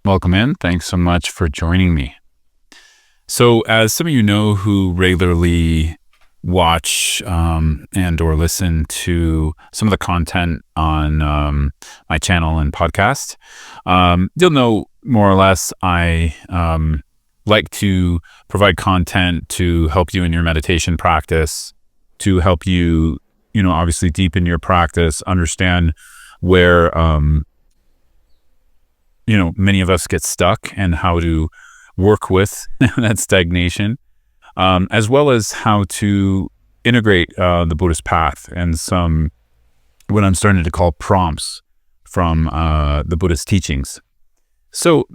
Welcome in. Thanks so much for joining me. So, as some of you know who regularly watch and or listen to some of the content on my channel and podcast, you'll know more or less I like to provide content to help you in your meditation practice, to help you, obviously deepen your practice, understand where many of us get stuck and how to work with that stagnation, as well as how to integrate the Buddhist path and some what I'm starting to call prompts from the Buddhist teachings. So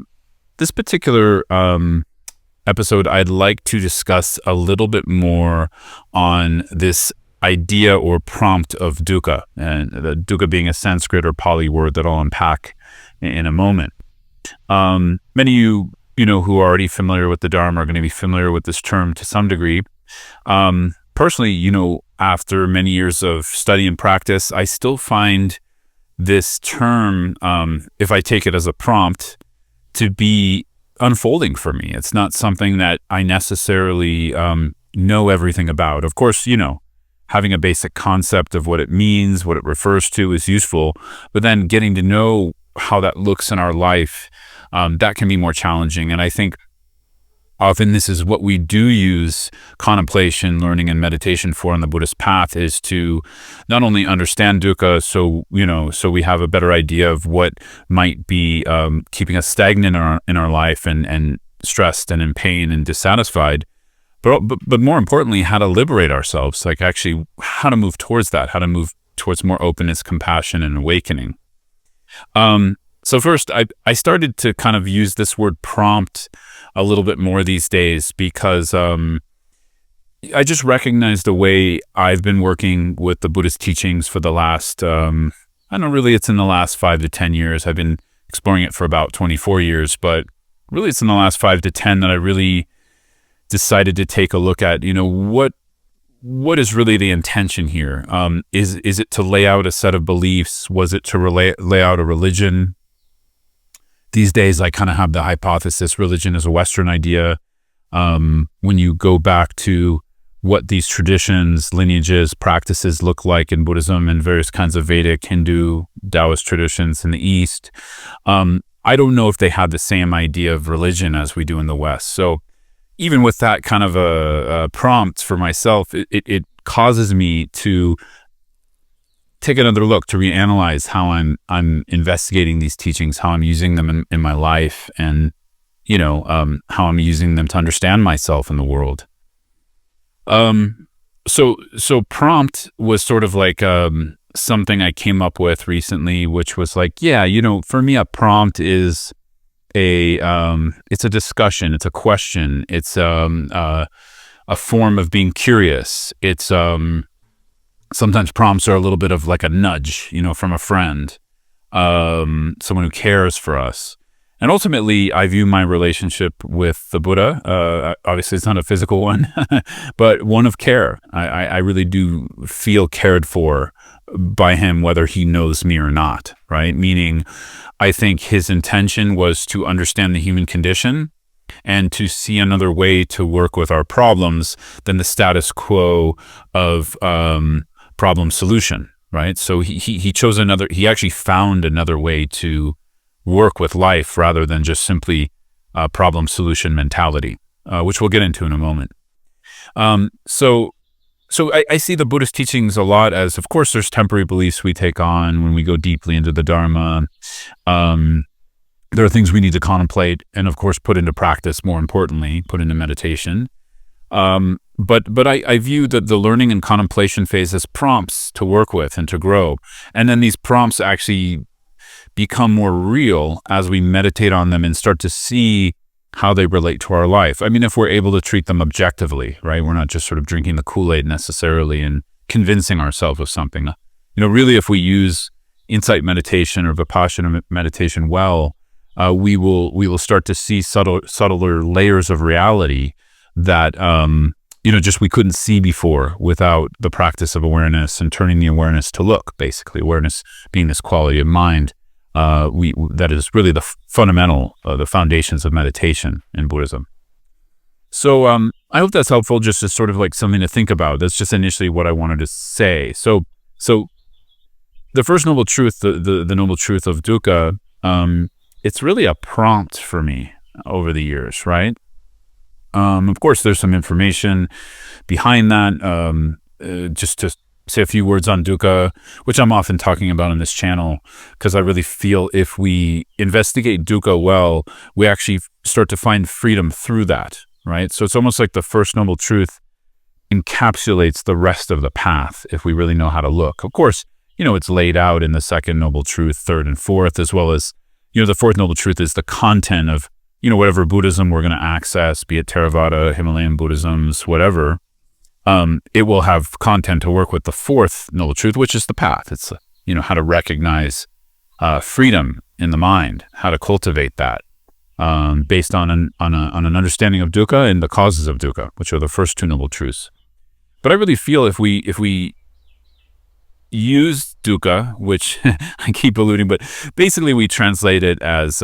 this particular episode, I'd like to discuss a little bit more on this idea or prompt of dukkha, and the dukkha being a Sanskrit or Pali word that I'll unpack in a moment. Many of you, who are already familiar with the Dharma are going to be familiar with this term to some degree. Personally, after many years of study and practice, I still find this term, if I take it as a prompt, to be unfolding for me. It's not something that I necessarily know everything about. Of course, having a basic concept of what it means, what it refers to is useful, but then getting to know how that looks in our life, that can be more challenging. And I think often this is what we do use contemplation, learning, and meditation for on the Buddhist path, is to not only understand dukkha, so we have a better idea of what might be keeping us stagnant in our life and stressed and in pain and dissatisfied, but more importantly, how to liberate ourselves, like actually how to move towards that, how to move towards more openness, compassion, and awakening. So first, I started to kind of use this word prompt a little bit more these days because I just recognized the way I've been working with the Buddhist teachings for the last, it's in the last 5 to 10 years. I've been exploring it for about 24 years, but really it's in the last 5 to 10 that I really decided to take a look at, what is really the intention here? Is it to lay out a set of beliefs? Was it to lay out a religion? These days, I kind of have the hypothesis religion is a Western idea. When you go back to what these traditions, lineages, practices look like in Buddhism and various kinds of Vedic, Hindu, Taoist traditions in the East, I don't know if they had the same idea of religion as we do in the West. So even with that kind of a prompt for myself, it causes me to take another look, to reanalyze how I'm investigating these teachings, how I'm using them in my life, and how I'm using them to understand myself in the world. So prompt was sort of like something I came up with recently, which was like, for me, a prompt is it's a discussion, it's a question, it's a form of being curious. It's sometimes prompts are a little bit of like a nudge, from a friend, someone who cares for us. And ultimately, I view my relationship with the Buddha, obviously it's not a physical one, but one of care. I really do feel cared for by him, whether he knows me or not, right? Meaning, I think his intention was to understand the human condition and to see another way to work with our problems than the status quo of problem solution, right? So he chose he actually found another way to work with life rather than just simply problem solution mentality, which we'll get into in a moment. So I see the Buddhist teachings a lot as, of course, there's temporary beliefs we take on when we go deeply into the Dharma. There are things we need to contemplate and, of course, put into practice, more importantly, put into meditation. But I view the learning and contemplation phase as prompts to work with and to grow. And then these prompts actually become more real as we meditate on them and start to see how they relate to our life. I mean, if we're able to treat them objectively, right? We're not just sort of drinking the Kool-Aid necessarily and convincing ourselves of something. Really, if we use insight meditation or Vipassana meditation well, we will start to see subtler layers of reality that just we couldn't see before without the practice of awareness and turning the awareness to look, basically awareness being this quality of mind That is really the fundamental, the foundations of meditation in Buddhism. So I hope that's helpful, just as sort of like something to think about. That's just initially what I wanted to say. So the first noble truth, the noble truth of dukkha, it's really a prompt for me over the years, right? Of course, there's some information behind that. Just to say a few words on dukkha, which I'm often talking about on this channel, because I really feel if we investigate dukkha well, we actually start to find freedom through that, right? So it's almost like the first noble truth encapsulates the rest of the path if we really know how to look. Of course, it's laid out in the second noble truth, third and fourth, as well as, the fourth noble truth is the content of, whatever Buddhism we're going to access, be it Theravada, Himalayan Buddhisms, whatever. It will have content to work with the fourth noble truth, which is the path. It's, how to recognize freedom in the mind, how to cultivate that based on an understanding of dukkha and the causes of dukkha, which are the first two noble truths. But I really feel if we use dukkha, which I keep alluding, but basically we translate it as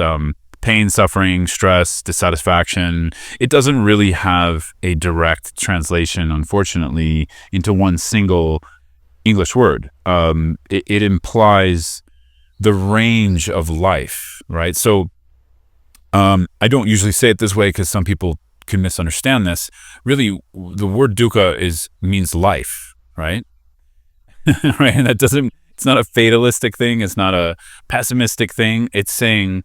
pain, suffering, stress, dissatisfaction. It doesn't really have a direct translation, unfortunately, into one single English word. It implies the range of life, right? So I don't usually say it this way because some people can misunderstand this. Really, the word dukkha means life, right? Right, and it's not a fatalistic thing. It's not a pessimistic thing. It's saying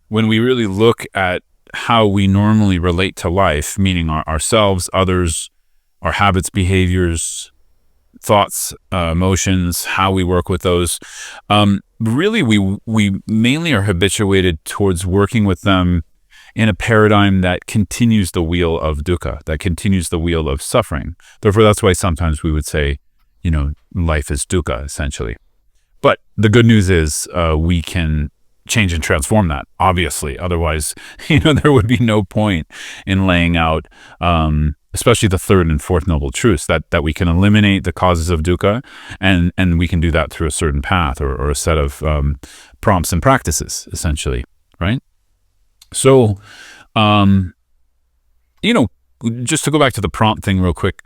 when we really look at how we normally relate to life, meaning ourselves, others, our habits, behaviors, thoughts, emotions, how we work with those, really we mainly are habituated towards working with them in a paradigm that continues the wheel of dukkha, that continues the wheel of suffering. Therefore, that's why sometimes we would say, life is dukkha, essentially. But the good news is we can change and transform that, obviously. Otherwise, there would be no point in laying out, especially the third and fourth noble truths, that we can eliminate the causes of dukkha, and we can do that through a certain path or a set of prompts and practices, essentially, right? So, just to go back to the prompt thing real quick,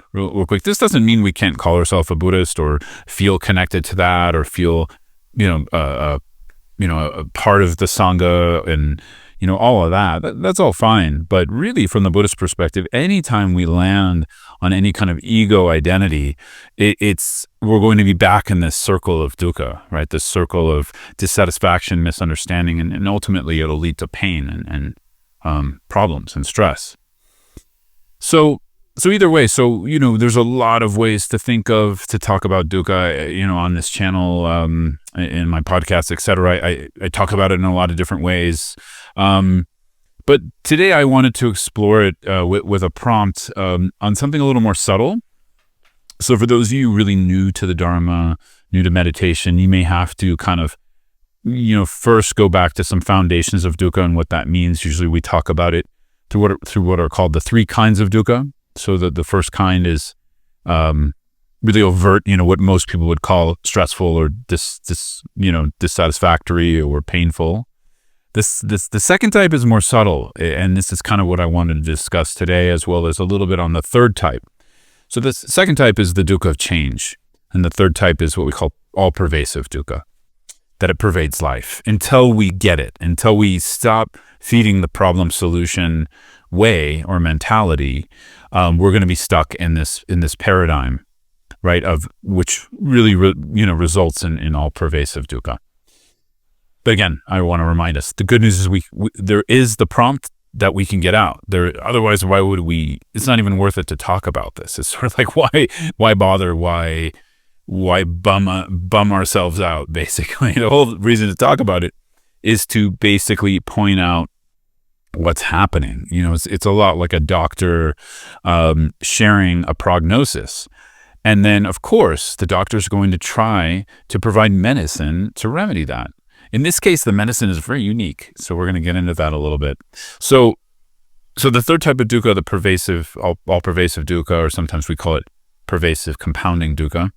this doesn't mean we can't call ourselves a Buddhist or feel connected to that or feel, a part of the Sangha and, all of that. That's all fine. But really, from the Buddhist perspective, anytime we land on any kind of ego identity, we're going to be back in this circle of dukkha, right? This circle of dissatisfaction, misunderstanding, and ultimately it'll lead to pain and problems and stress. So either way, there's a lot of ways to talk about dukkha, on this channel, in my podcast, etc. I talk about it in a lot of different ways. But today I wanted to explore it with a prompt on something a little more subtle. So for those of you really new to the Dharma, new to meditation, you may have to kind of, first go back to some foundations of dukkha and what that means. Usually we talk about it through what are called the three kinds of dukkha. So the first kind is really overt, what most people would call stressful or dissatisfactory or painful. The second type is more subtle, and this is kind of what I wanted to discuss today, as well as a little bit on the third type. So the second type is the dukkha of change, and the third type is what we call all-pervasive dukkha, that it pervades life until we get it, until we stop feeding the problem-solution way or mentality. We're going to be stuck in this paradigm, right, of which really results in all-pervasive dukkha. But again, I want to remind us, the good news is there is the prompt that we can get out there. Otherwise, why would we? It's not even worth it to talk about this. It's sort of like, why bother? Why bum ourselves out? Basically, the whole reason to talk about it is to basically point out what's happening. It's a lot like a doctor sharing a prognosis. And then, of course, the doctor's going to try to provide medicine to remedy that. In this case, the medicine is very unique. So we're going to get into that a little bit. So the third type of dukkha, the pervasive, all-pervasive dukkha, or sometimes we call it pervasive compounding dukkha.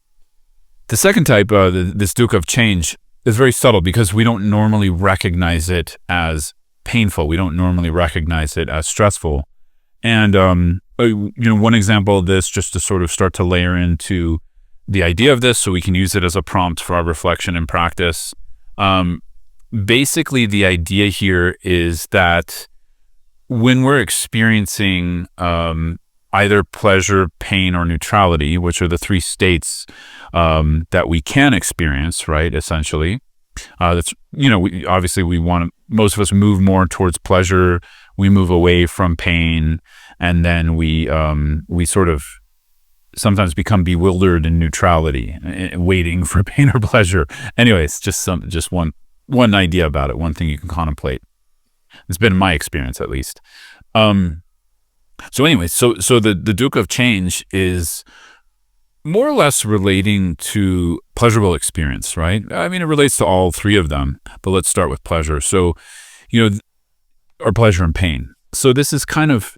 The second type, this dukkha of change, is very subtle because we don't normally recognize it as painful. We don't normally recognize it as stressful. And, one example of this, just to sort of start to layer into the idea of this so we can use it as a prompt for our reflection and practice. Basically, the idea here is that when we're experiencing either pleasure, pain, or neutrality, which are the three states that we can experience, right? Essentially, we want to. Most of us move more towards pleasure. We move away from pain, and then we sort of sometimes become bewildered in neutrality, waiting for pain or pleasure. Anyways, just one idea about it, one thing you can contemplate. It's been my experience, at least. So the dukkha of change is more or less relating to pleasurable experience, right? I mean, it relates to all three of them, but let's start with pleasure. So, or pleasure and pain. So this is kind of,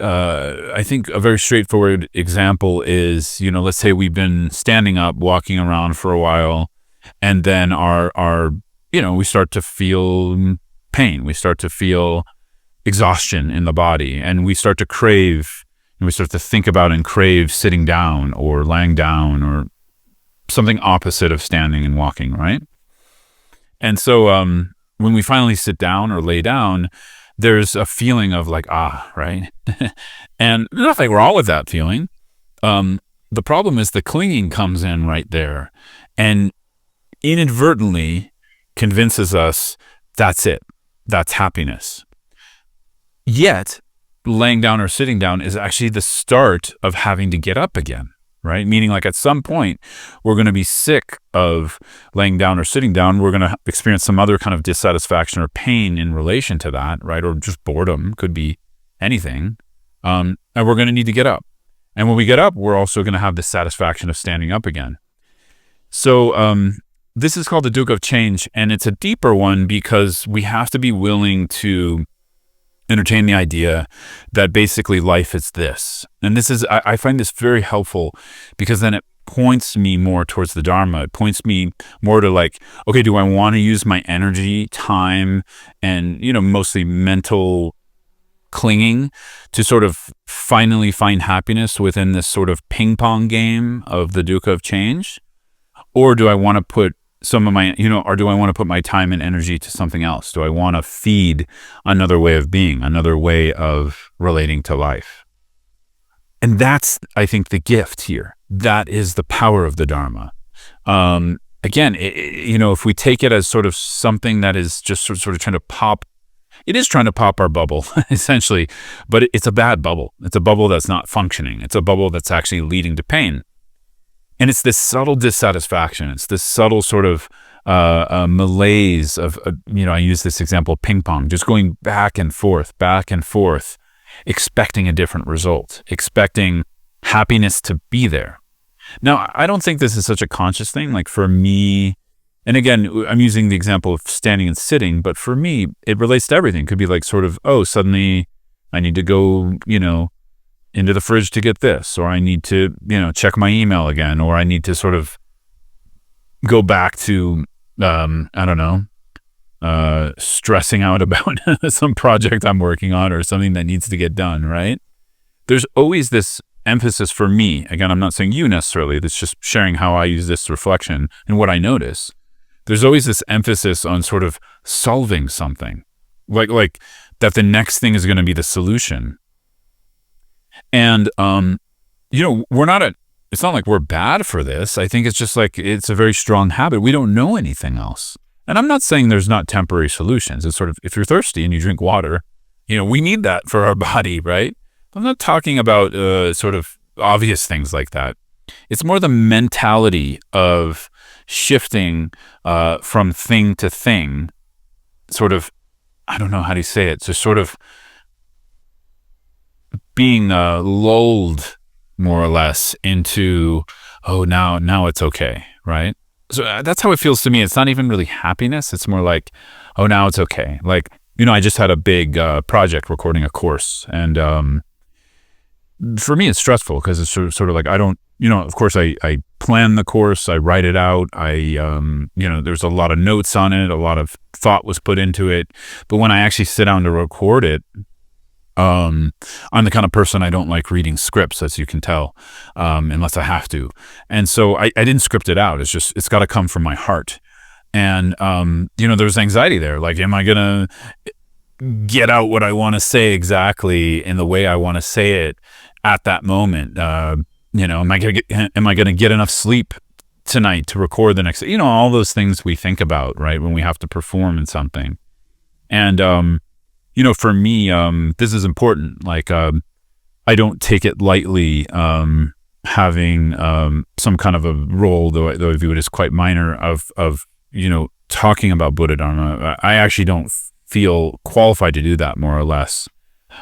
I think a very straightforward example is, let's say we've been standing up, walking around for a while, and then we start to feel pain. We start to feel exhaustion in the body, and we start to crave, and we start to think about and crave sitting down or lying down or something opposite of standing and walking, right? And so when we finally sit down or lay down, there's a feeling of like, right? And there's nothing wrong with that feeling. The problem is the clinging comes in right there and inadvertently convinces us that's it. That's happiness. Yet, laying down or sitting down is actually the start of having to get up again, right? Meaning like at some point, we're going to be sick of laying down or sitting down. We're going to experience some other kind of dissatisfaction or pain in relation to that, right? Or just boredom, could be anything. And we're going to need to get up. And when we get up, we're also going to have the satisfaction of standing up again. So this is called the dukkha of change, and it's a deeper one because we have to be willing to entertain the idea that basically life is this. And this is, I find this very helpful because then it points me more towards the Dharma. It points me more to like, okay, do I want to use my energy, time, and, mostly mental clinging to sort of finally find happiness within this sort of ping pong game of the dukkha of change? Or do I want to put some of my, or do I want to put my time and energy to something else? Do I want to feed another way of being, another way of relating to life? And that's, I think, the gift here. That is the power of the Dharma. Again, if we take it as sort of something that is just sort of trying to pop, it is trying to pop our bubble, essentially, but it's a bad bubble. It's a bubble that's not functioning. It's a bubble that's actually leading to pain. And it's this subtle dissatisfaction. It's this subtle sort of malaise of, I use this example, ping pong, just going back and forth, expecting a different result, expecting happiness to be there. Now, I don't think this is such a conscious thing. Like for me, and again, I'm using the example of standing and sitting, but for me, it relates to everything. It could be like sort of, suddenly I need to go, into the fridge to get this, or I need to, check my email again, or I need to sort of go back to, stressing out about some project I'm working on or something that needs to get done, right? There's always this emphasis for me. Again, I'm not saying you necessarily, it's just sharing how I use this reflection and what I notice. There's always this emphasis on sort of solving something, like that the next thing is going to be the solution. And, it's not like we're bad for this. I think it's just like, it's a very strong habit. We don't know anything else. And I'm not saying there's not temporary solutions. It's sort of, if you're thirsty and you drink water, we need that for our body, right? I'm not talking about sort of obvious things like that. It's more the mentality of shifting from thing to thing, sort of, I don't know how to say it, so sort of being lulled more or less into, now it's okay, right? So that's how it feels to me. It's not even really happiness. It's more like, now it's okay. Like, I just had a big project recording a course, and for me it's stressful because it's sort of like I don't of course I plan the course, I write it out. There's a lot of notes on it, a lot of thought was put into it. But when I actually sit down to record it, I'm the kind of person, I don't like reading scripts, as you can tell, unless I have to. And so I didn't script it out. It's got to come from my heart. And, there's anxiety there. Like, am I going to get out what I want to say exactly in the way I want to say it at that moment? Am I going to get enough sleep tonight to record the next, all those things we think about, right, when we have to perform in something. And, for me, this is important. Like, I don't take it lightly, having some kind of a role, though I view it as quite minor, of talking about Buddha Dharma. I actually don't feel qualified to do that, more or less.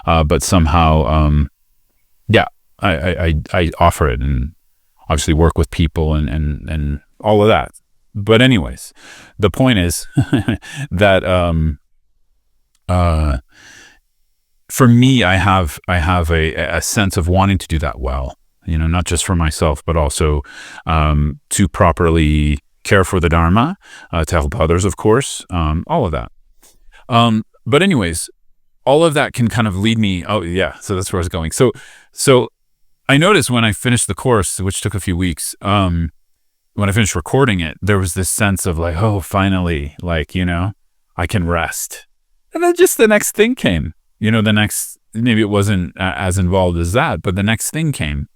But somehow, I offer it, and obviously work with people and all of that. But anyways, the point is that for me, I have a sense of wanting to do that well, not just for myself, but also to properly care for the Dharma, to help others, of course, all of that. But anyways, all of that can kind of lead me. Oh yeah, so that's where I was going. So I noticed when I finished the course, which took a few weeks, when I finished recording it, there was this sense of like, oh, finally, like, I can rest. And then just the next thing came, maybe it wasn't as involved as that, but the next thing came.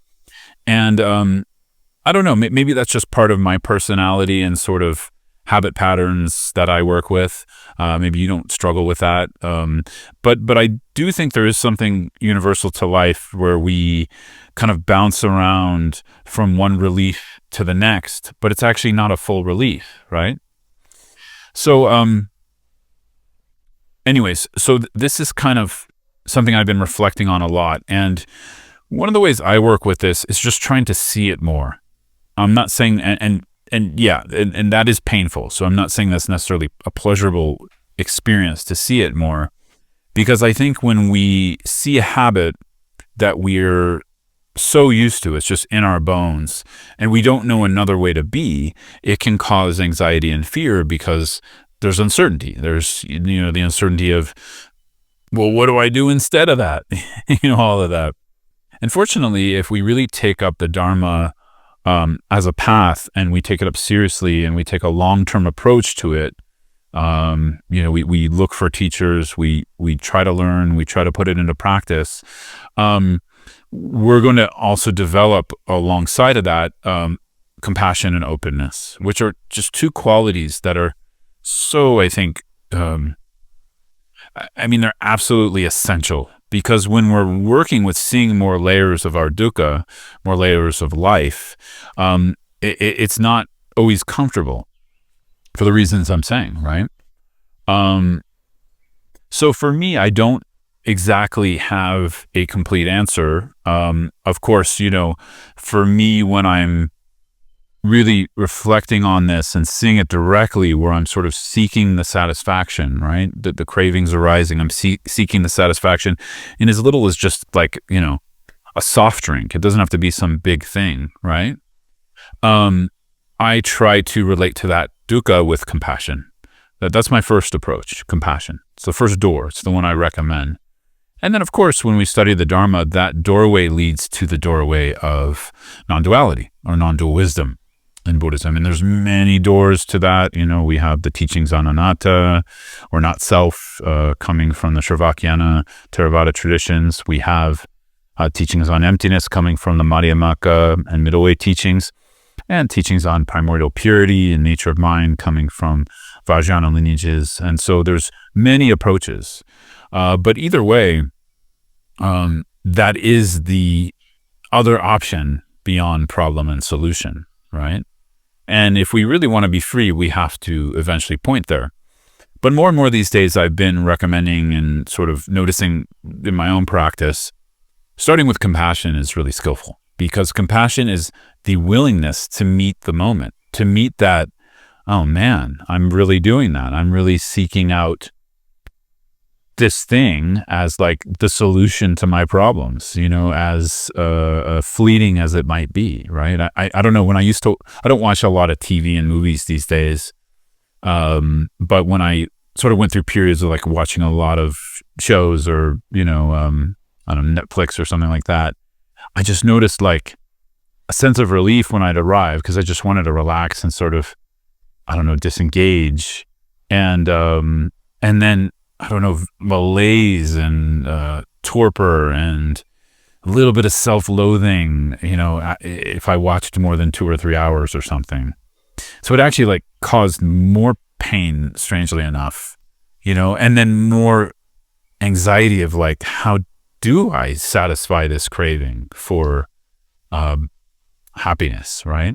And I don't know, maybe that's just part of my personality and sort of habit patterns that I work with. Maybe you don't struggle with that. But I do think there is something universal to life where we kind of bounce around from one relief to the next, but it's actually not a full relief, right? So, anyways, this is kind of something I've been reflecting on a lot. And one of the ways I work with this is just trying to see it more. I'm not saying, and that is painful. So I'm not saying that's necessarily a pleasurable experience to see it more, because I think when we see a habit that we're so used to, it's just in our bones, and we don't know another way to be, it can cause anxiety and fear, because there's uncertainty. There's, the uncertainty of, well, what do I do instead of that? All of that. And fortunately, if we really take up the Dharma as a path, and we take it up seriously, and we take a long-term approach to it, we look for teachers, we try to learn, we try to put it into practice. We're going to also develop alongside of that compassion and openness, which are just two qualities that are so, I think, they're absolutely essential. Because when we're working with seeing more layers of our dukkha, more layers of life, it's not always comfortable for the reasons I'm saying, right? So for me, I don't exactly have a complete answer. Of course, for me, when I'm really reflecting on this and seeing it directly, where I'm sort of seeking the satisfaction, right? The cravings arising, I'm seeking the satisfaction in as little as just like, a soft drink. It doesn't have to be some big thing, right? I try to relate to that dukkha with compassion. That's my first approach, compassion. It's the first door. It's the one I recommend. And then, of course, when we study the Dharma, that doorway leads to the doorway of non-duality or non-dual wisdom in Buddhism. And there's many doors to that. We have the teachings on anatta, or not self, coming from the Shravakyana Theravada traditions. We have teachings on emptiness coming from the Madhyamaka and middle way teachings, and teachings on primordial purity and nature of mind coming from Vajrayana lineages. And so there's many approaches. But either way, that is the other option beyond problem and solution, right? And if we really want to be free, we have to eventually point there. But more and more these days, I've been recommending and sort of noticing in my own practice, starting with compassion is really skillful, because compassion is the willingness to meet the moment, to meet that, oh man, I'm really doing that. I'm really seeking out this thing as like the solution to my problems, as fleeting as it might be, right? I don't know, I don't watch a lot of TV and movies these days. But when I sort of went through periods of like watching a lot of shows or, I don't know, Netflix or something like that, I just noticed like a sense of relief when I'd arrive, because I just wanted to relax and sort of, I don't know, disengage. And then, I don't know, malaise and torpor and a little bit of self-loathing, if I watched more than 2 or 3 hours or something. So it actually like caused more pain, strangely enough, and then more anxiety of like, how do I satisfy this craving for happiness, right?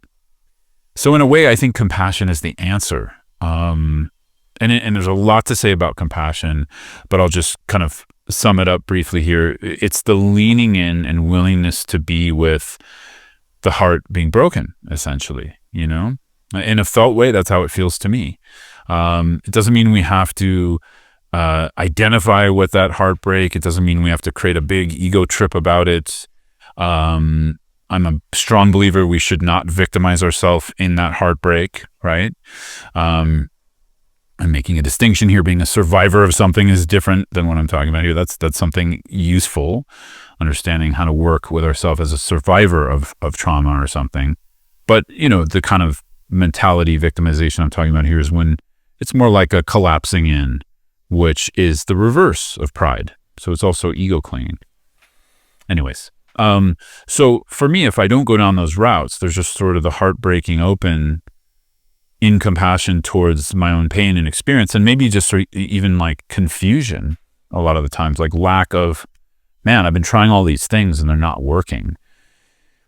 So in a way, I think compassion is the answer. And there's a lot to say about compassion, but I'll just kind of sum it up briefly here. It's the leaning in and willingness to be with the heart being broken, essentially, in a felt way. That's how it feels to me. It doesn't mean we have to identify with that heartbreak. It doesn't mean we have to create a big ego trip about it. I'm a strong believer we should not victimize ourselves in that heartbreak, right? I'm making a distinction here. Being a survivor of something is different than what I'm talking about here. That's something useful, understanding how to work with ourselves as a survivor of trauma or something. But, the kind of mentality victimization I'm talking about here is when it's more like a collapsing in, which is the reverse of pride. So it's also ego clinging. Anyways, so for me, if I don't go down those routes, there's just sort of the heart breaking open in compassion towards my own pain and experience, and maybe just even like confusion a lot of the times, like lack of, man, I've been trying all these things and they're not working.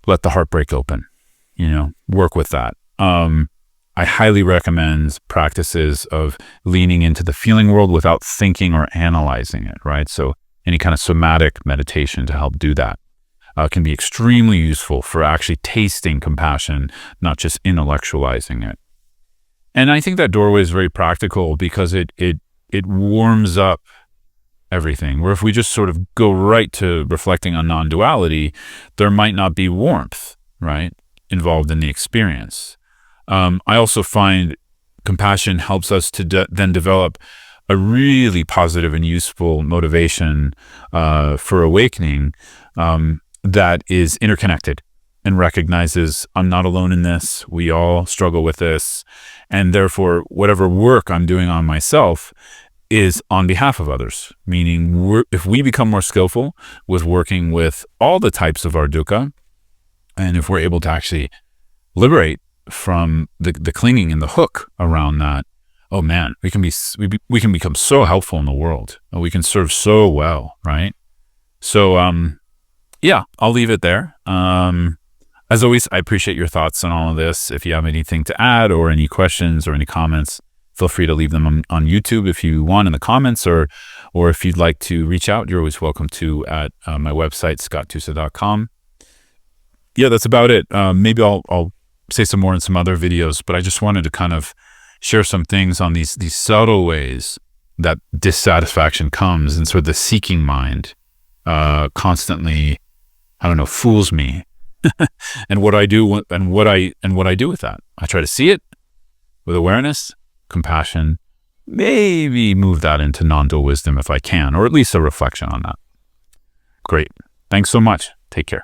Let the heart break open, work with that. I highly recommend practices of leaning into the feeling world without thinking or analyzing it, right? So any kind of somatic meditation to help do that can be extremely useful for actually tasting compassion, not just intellectualizing it. And I think that doorway is very practical because it warms up everything. Where if we just sort of go right to reflecting on non-duality, there might not be warmth, right, involved in the experience. I also find compassion helps us to then develop a really positive and useful motivation for awakening that is interconnected and recognizes I'm not alone in this. We all struggle with this. And therefore, whatever work I'm doing on myself is on behalf of others, meaning if we become more skillful with working with all the types of our dukkha, and if we're able to actually liberate from the clinging and the hook around that, oh man, we can become so helpful in the world. We can serve so well, right? So, yeah, I'll leave it there. As always, I appreciate your thoughts on all of this. If you have anything to add or any questions or any comments, feel free to leave them on YouTube if you want in the comments, or if you'd like to reach out, you're always welcome to at my website, scotttusa.com. Yeah, that's about it. Maybe I'll say some more in some other videos, but I just wanted to kind of share some things on these subtle ways that dissatisfaction comes, and sort of the seeking mind constantly, I don't know, fools me. And what I do with that, I try to see it with awareness, compassion, maybe move that into non-dual wisdom if I can, or at least a reflection on that. Great. Thanks so much. Take care.